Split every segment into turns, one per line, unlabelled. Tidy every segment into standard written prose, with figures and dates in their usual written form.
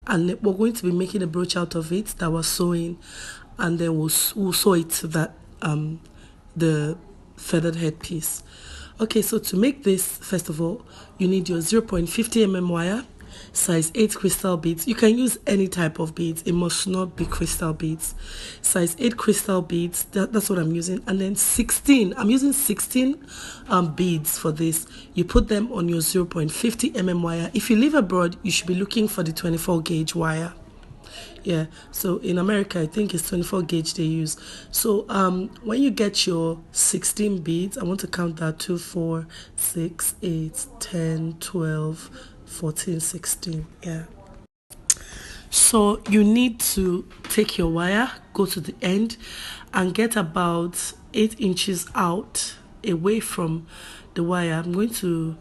and we're going to be making a brooch out of it that we're sewing, and then we'll sew it to that the feathered headpiece. Okay, so to make this, first of all, you need your 0.50 wire, size 8 crystal beads. You can use any type of beads, it must not be crystal beads. Size 8 crystal beads, that's what I'm using. And then 16, I'm using 16 beads for this. You put them on your 0.50 wire. If you live abroad, you should be looking for the 24 gauge wire. Yeah, so in America, I think it's 24 gauge they use. So when you get your 16 beads, I want to count that: 2, 4, 6, 8, 10, 12, 14, 16. Yeah. So you need to take your wire, go to the end, and get about 8 inches out away from the wire. I'm going to,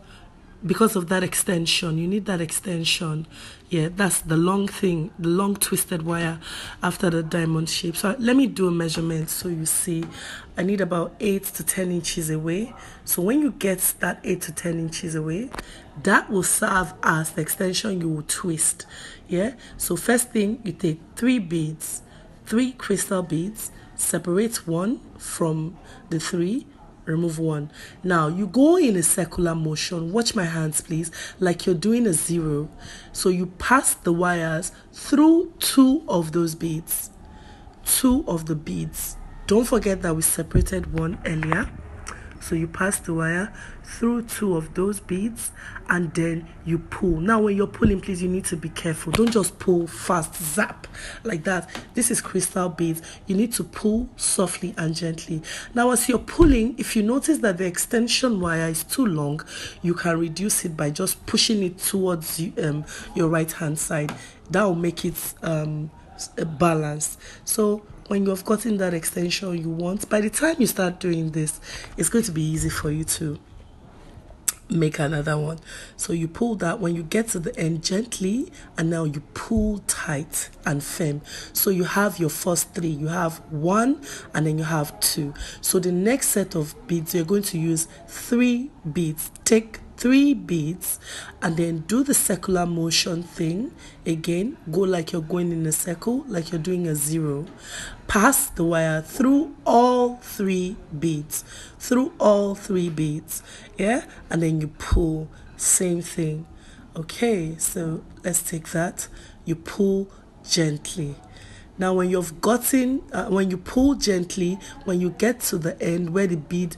because of that extension, you need that extension. Yeah, that's the long thing, the long twisted wire after the diamond shape. So let me do a measurement so you see. I need about 8 to 10 inches away. So when you get that 8 to 10 inches away, that will serve as the extension you will twist. Yeah, so first thing, you take 3 beads, 3 crystal beads, separate one from the 3, remove one. Now you go in a circular motion. Watch my hands, please, like you're doing a 0. So you pass the wires through 2 of those beads, 2 of the beads. Don't forget that we separated one earlier. So you pass the wire through 2 of those beads, and then you pull. Now when you're pulling, please, you need to be careful. Don't just pull fast, zap, like that. This is crystal beads. You need to pull softly and gently. Now as you're pulling, if you notice that the extension wire is too long, you can reduce it by just pushing it towards your right hand side. That will make it balanced. So when you have gotten that extension you want, by the time you start doing this, it's going to be easy for you to make another one. So you pull that when you get to the end gently, and now you pull tight and firm. So you have your first 3, you have 1, and then you have 2. So the next set of beads, you're going to use 3 beads. Take 3 beads and then do the circular motion thing again. Go like you're going in a circle, like you're doing a 0. Pass the wire through all 3 beads, yeah, and then you pull. Same thing. Okay, so let's take that. You pull gently. Now when you've gotten, when you pull gently, when you get to the end where the bead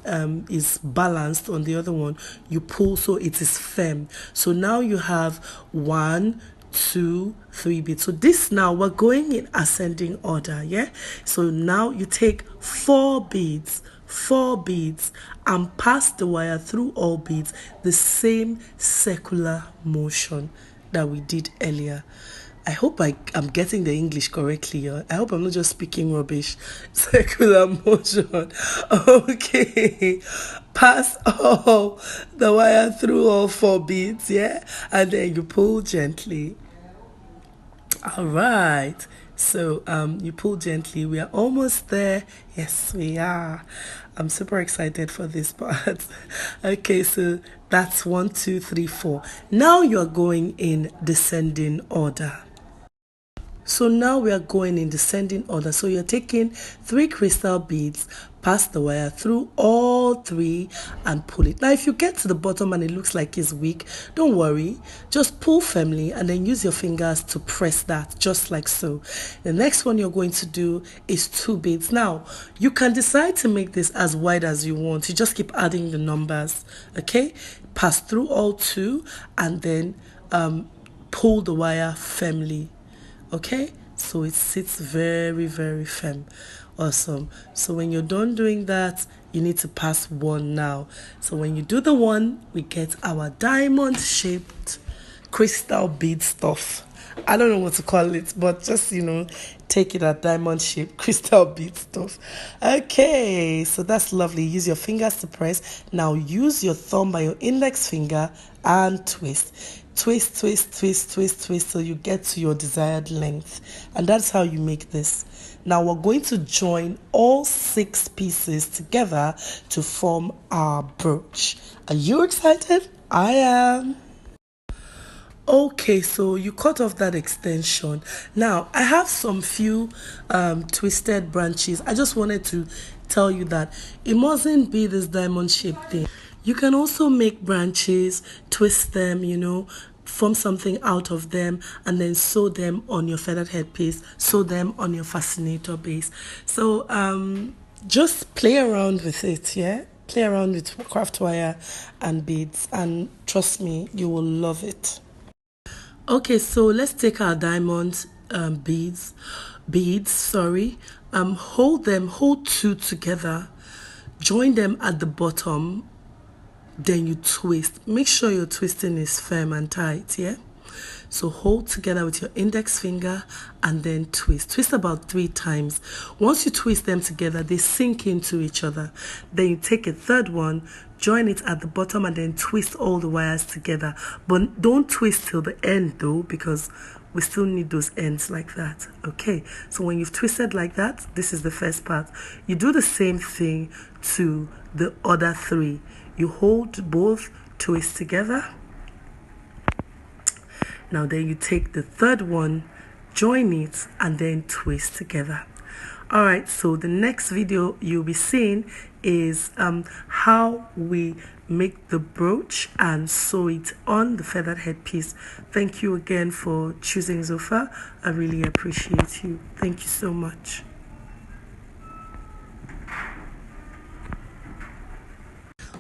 is balanced on the other one, you pull so it is firm. So now you have 1, 2, 3 beads. So this, now we're going in ascending order. Yeah, so now you take 4 beads, and pass the wire through all beads, the same circular motion that we did earlier. I hope I'm getting the English correctly. I hope I'm not just speaking rubbish. Circular motion. Okay. Pass all the wire through all 4 beads, yeah? And then you pull gently. All right. So you pull gently. We are almost there. Yes, we are. I'm super excited for this part. Okay, so that's 1, 2, 3, 4. Now you're going in descending order. So now we are going in descending order. So you're taking 3 crystal beads, pass the wire through all 3 and pull it. Now if you get to the bottom and it looks like it's weak, don't worry. Just pull firmly and then use your fingers to press that, just like so. The next one you're going to do is 2 beads. Now you can decide to make this as wide as you want. You just keep adding the numbers. Okay, pass through all 2 and then pull the wire firmly. Okay, so it sits very, very firm. Awesome. So when you're done doing that, you need to pass 1 now. So when you do the 1, we get our diamond shaped crystal bead stuff. I don't know what to call it, but just, take it at diamond shaped crystal bead stuff. Okay, so that's lovely. Use your fingers to press. Now use your thumb by your index finger and twist. Twist, twist, twist, twist, twist, so you get to your desired length. And that's how you make this. Now we're going to join all 6 pieces together to form our brooch. Are you excited? I am. Okay, so you cut off that extension. Now, I have some few twisted branches. I just wanted to tell you that it mustn't be this diamond shaped thing. You can also make branches, twist them, you know, form something out of them, and then sew them on your feathered headpiece, sew them on your fascinator base. So just play around with it, yeah? Play around with craft wire and beads, and trust me, you will love it. Okay, so let's take our diamond beads, sorry. Hold two together, join them at the bottom, then you twist. Make sure your twisting is firm and tight, yeah? So hold together with your index finger and then twist. Twist about 3 times. Once you twist them together, they sink into each other. Then you take a third one, join it at the bottom, and then twist all the wires together. But don't twist till the end though, because we still need those ends like that. Okay, so when you've twisted like that, this is the first part. You do the same thing to the other 3. You hold both, twist together. Now then you take the third one, join it, and then twist together. All right, so the next video you'll be seeing is how we make the brooch and sew it on the feathered headpiece. Thank you again for choosing Zofa. I really appreciate you. Thank you so much.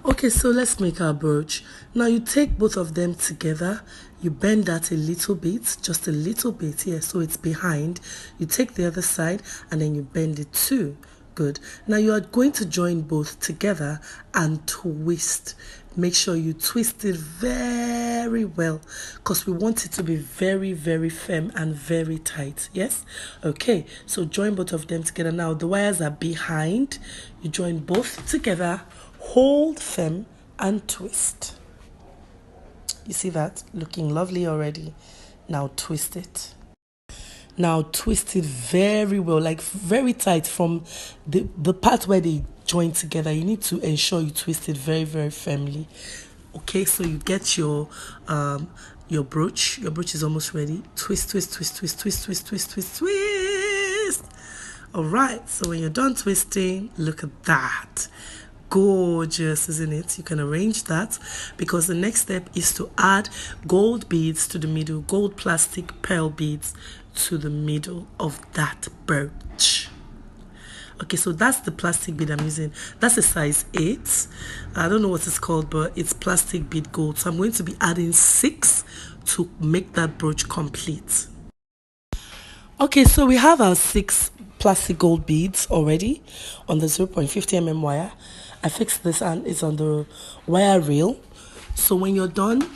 Okay, so let's make our brooch. Now you take both of them together, you bend that a little bit, just a little bit, yeah, so it's behind. You take the other side and then you bend it too. Good. Now you are going to join both together and twist. Make sure you twist it very well, because we want it to be very, very firm and very tight. Yes? Okay, so join both of them together. Now the wires are behind. You join both together, hold firm and twist. You see that? Looking lovely already. Now twist it. Now twist it very well, like very tight from the part where they join together. You need to ensure you twist it very, very firmly. Okay, so you get your brooch. Your brooch is almost ready. Twist, twist, twist, twist, twist, twist, twist, twist, twist. All right, so when you're done twisting, look at that. Gorgeous, isn't it? You can arrange that, because the next step is to add gold beads to the middle, gold plastic pearl beads to the middle of that brooch. Okay, so that's the plastic bead I'm using. That's a size 8. I don't know what it's called, but it's plastic bead gold. So I'm going to be adding 6 to make that brooch complete. Okay, so we have our 6 plastic gold beads already on the 0.50 mm wire. I fixed this and it's on the wire reel. So when you're done,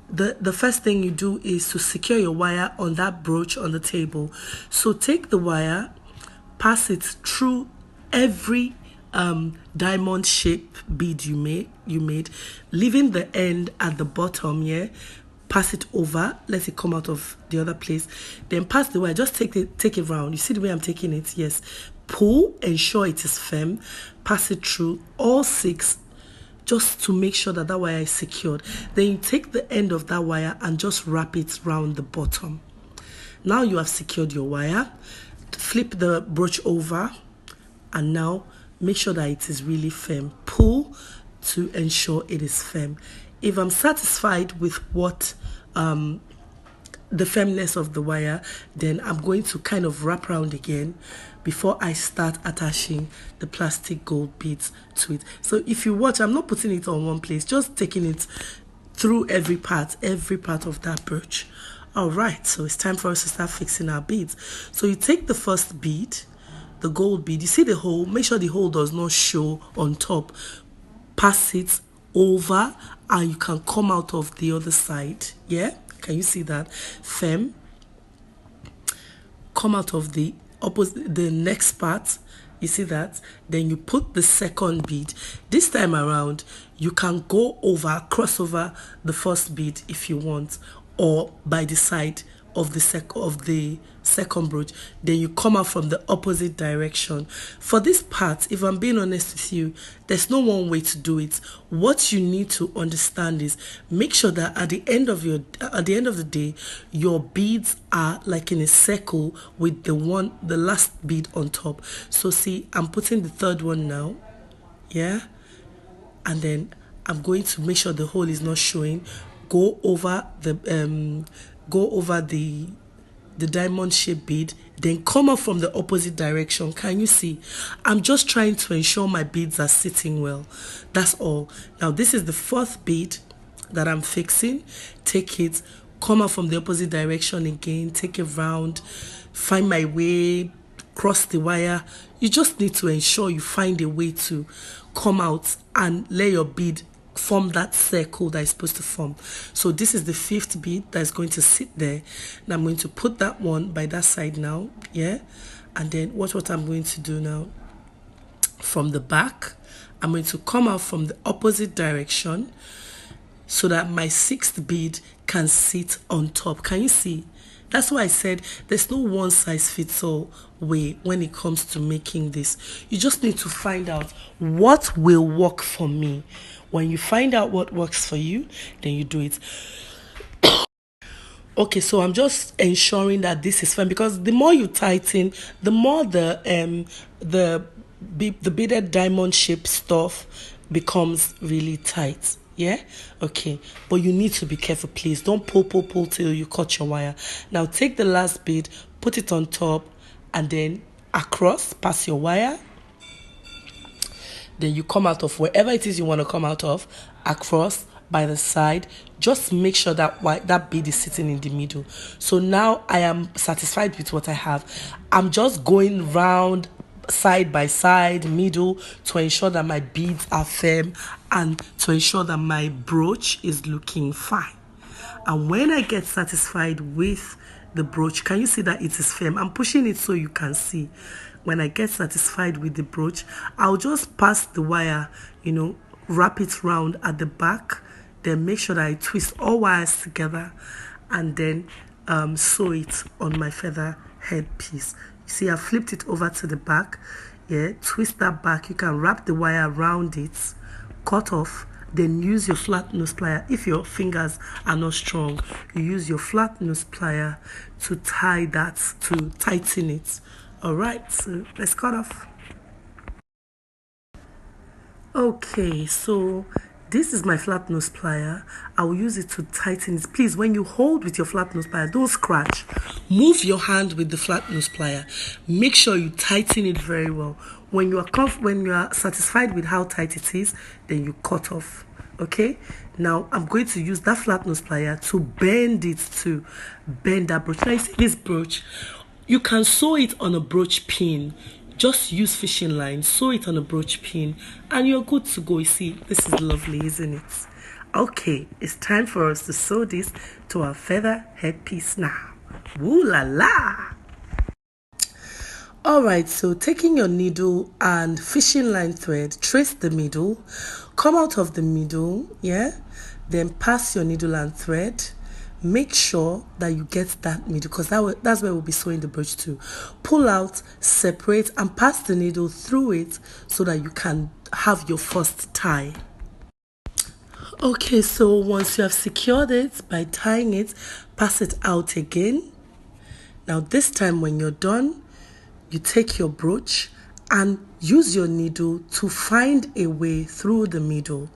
the first thing you do is to secure your wire on that brooch on the table. So take the wire, pass it through every diamond shape bead you made, leaving the end at the bottom, yeah. Pass it over, let it come out of the other place, then pass the wire. Just take it round. You see the way I'm taking it? Yes. Pull, ensure it is firm, pass it through all 6, just to make sure that wire is secured. Then you take the end of that wire and just wrap it round the bottom. Now you have secured your wire. Flip the brooch over and now make sure that it is really firm. Pull to ensure it is firm. If I'm satisfied with what the firmness of the wire, then I'm going to kind of wrap around again before I start attaching the plastic gold beads to it. So if you watch, I'm not putting it on one place, just taking it through every part of that brooch. All right, so it's time for us to start fixing our beads. So you take the first bead, the gold bead, you see the hole, make sure the hole does not show on top. Pass it over and you can come out of the other side. Yeah, can you see that? Firm. Come out of the opposite, the next part. You see that? Then you put the second bead. This time around, you can go over, cross over the first bead if you want, or by the side of the second brooch, then you come out from the opposite direction. For this part, if I'm being honest with you, there's no one way to do it. What you need to understand is make sure that at the end of the day, your beads are like in a circle with the last bead on top. So see, I'm putting the third one now, yeah, and then I'm going to make sure the hole is not showing. Go over the diamond shaped bead, then come out from the opposite direction. Can you see? I'm just trying to ensure my beads are sitting well. That's all. Now this is the fourth bead that I'm fixing. Take it, come out from the opposite direction again, take it round, find my way, cross the wire. You just need to ensure you find a way to come out and let your bead form that circle that is supposed to form. So this is the fifth bead that is going to sit there. Now I'm going to put that one by that side now, yeah, and then what I'm going to do now, from the back, I'm going to come out from the opposite direction so that my sixth bead can sit on top. Can you see? That's why I said there's no one size fits all way when it comes to making this. You just need to find out what will work for me. When you find out what works for you, then you do it. Okay, so I'm just ensuring that this is fine, because the more you tighten, the more the beaded diamond shaped stuff becomes really tight. Yeah, okay, but you need to be careful, please. Don't pull till you cut your wire. Now take the last bead, put it on top, and then across, pass your wire. Then you come out of wherever it is you want to come out of, across by the side. Just make sure that bead is sitting in the middle. So now I am satisfied with what I have. I'm just going round, side by side, middle, to ensure that my beads are firm and to ensure that my brooch is looking fine. And when I get satisfied with the brooch, can you see that it is firm? I'm pushing it so you can see. When I get satisfied with the brooch, I'll just pass the wire, wrap it round at the back, then make sure that I twist all wires together, and then sew it on my feather headpiece. You see, I flipped it over to the back. Yeah, twist that back. You can wrap the wire around it, cut off, then use your flat nose plier. If your fingers are not strong, you use your flat nose plier to tighten it. All right, so let's cut off. Okay, so this is my flat nose plier. I will use it to tighten it. Please, when you hold with your flat nose plier, don't scratch. Move your hand with the flat nose plier. Make sure you tighten it very well. When you are satisfied with how tight it is, then you cut off. Okay, now I'm going to use that flat nose plier to bend that brooch. Now you see this brooch, you can sew it on a brooch pin. Just use fishing line, sew it on a brooch pin, and you're good to go. You see, this is lovely, isn't it? Okay, it's time for us to sew this to our feather headpiece now. Woo la la! Alright, so taking your needle and fishing line thread, trace the middle, come out of the middle, yeah? Then pass your needle and thread. Make sure that you get that middle, because that's where we'll be sewing the brooch to. Pull out, separate, and pass the needle through it so that you can have your first tie. Okay, so once you have secured it by tying it, pass it out again. Now this time when you're done, you take your brooch and use your needle to find a way through the middle.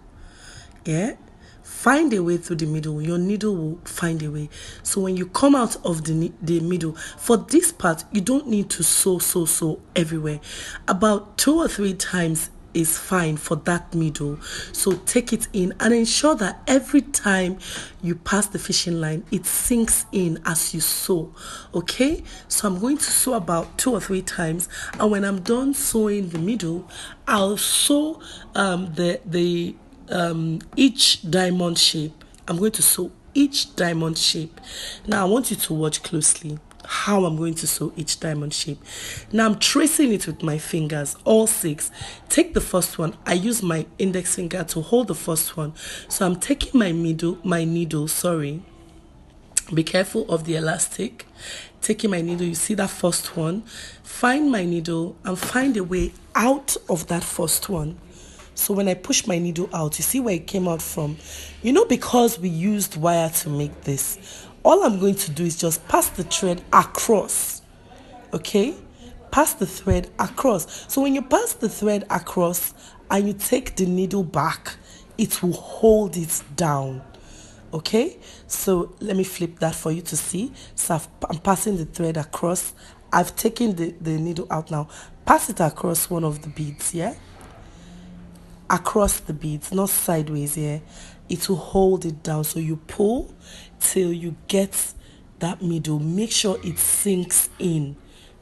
Yeah? Find a way through the middle. Your needle will find a way. So when you come out of the middle, for this part, you don't need to sew everywhere. About 2 or 3 times is fine for that middle. So take it in and ensure that every time you pass the fishing line, it sinks in as you sew. Okay, so I'm going to sew about 2 or 3 times, and when I'm done sewing the middle, I'll sew each diamond shape. I'm going to sew each diamond shape. Now I want you to watch closely how I'm going to sew each diamond shape. Now I'm tracing it with my fingers, all 6. Take the first one. I use my index finger to hold the first one. So I'm taking my needle, Be careful of the elastic. Taking my needle, you see that first one, find my needle and find a way out of that first one. So when I push my needle out, you see where it came out from. Because we used wire to make this, all I'm going to do is just pass the thread across. Okay, pass the thread across. So when you pass the thread across and you take the needle back, it will hold it down. Okay, so let me flip that for you to see. So I'm passing the thread across. I've taken the needle out now. Pass it across one of the beads, yeah? Across the beads, not sideways, yeah? It will hold it down. So you pull till you get that middle. Make sure it sinks in.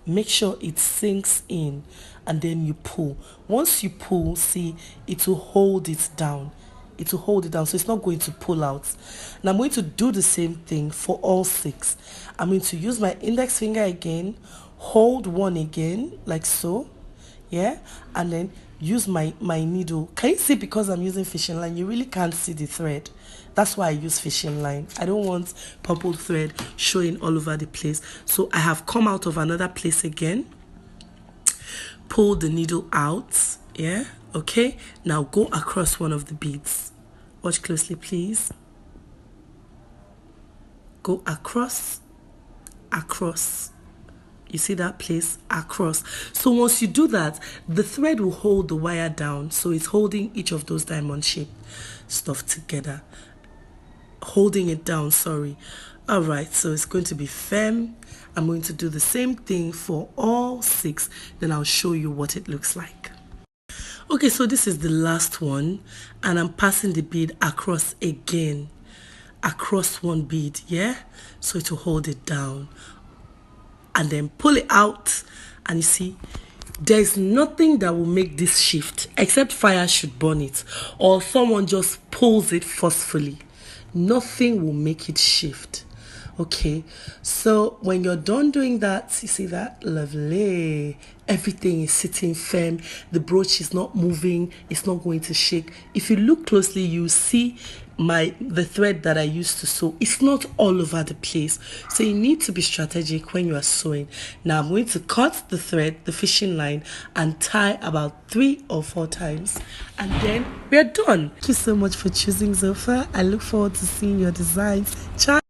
Make sure it sinks in, and then you pull. Once you pull, see, it will hold it down. It will hold it down, so it's not going to pull out. And I'm going to do the same thing for all 6. I'm going to use my index finger again, hold one again, like so, yeah, and then use my needle. Can you see? Because I'm using fishing line, you really can't see the thread. That's why I use fishing line. I don't want purple thread showing all over the place. So I have come out of another place again, pull the needle out, yeah, okay. Now go across one of the beads. Watch closely, please. Go across. You see that place? Across. So once you do that, the thread will hold the wire down. So it's holding each of those diamond shaped stuff together. Holding it down, sorry. All right, so it's going to be firm. I'm going to do the same thing for all 6. Then I'll show you what it looks like. Okay, so this is the last one, and I'm passing the bead across again, across one bead, yeah? So it will hold it down. And then pull it out, and you see, there's nothing that will make this shift, except fire should burn it, or someone just pulls it forcefully. Nothing will make it shift. Okay, so when you're done doing that, you see that? Lovely. Everything is sitting firm. The brooch is not moving. It's not going to shake. If you look closely, you see the thread that I used to sew. It's not all over the place. So you need to be strategic when you are sewing. Now I'm going to cut the thread, the fishing line, and tie about 3 or 4 times. And then we're done. Thank you so much for choosing Zofa. I look forward to seeing your designs. Ciao.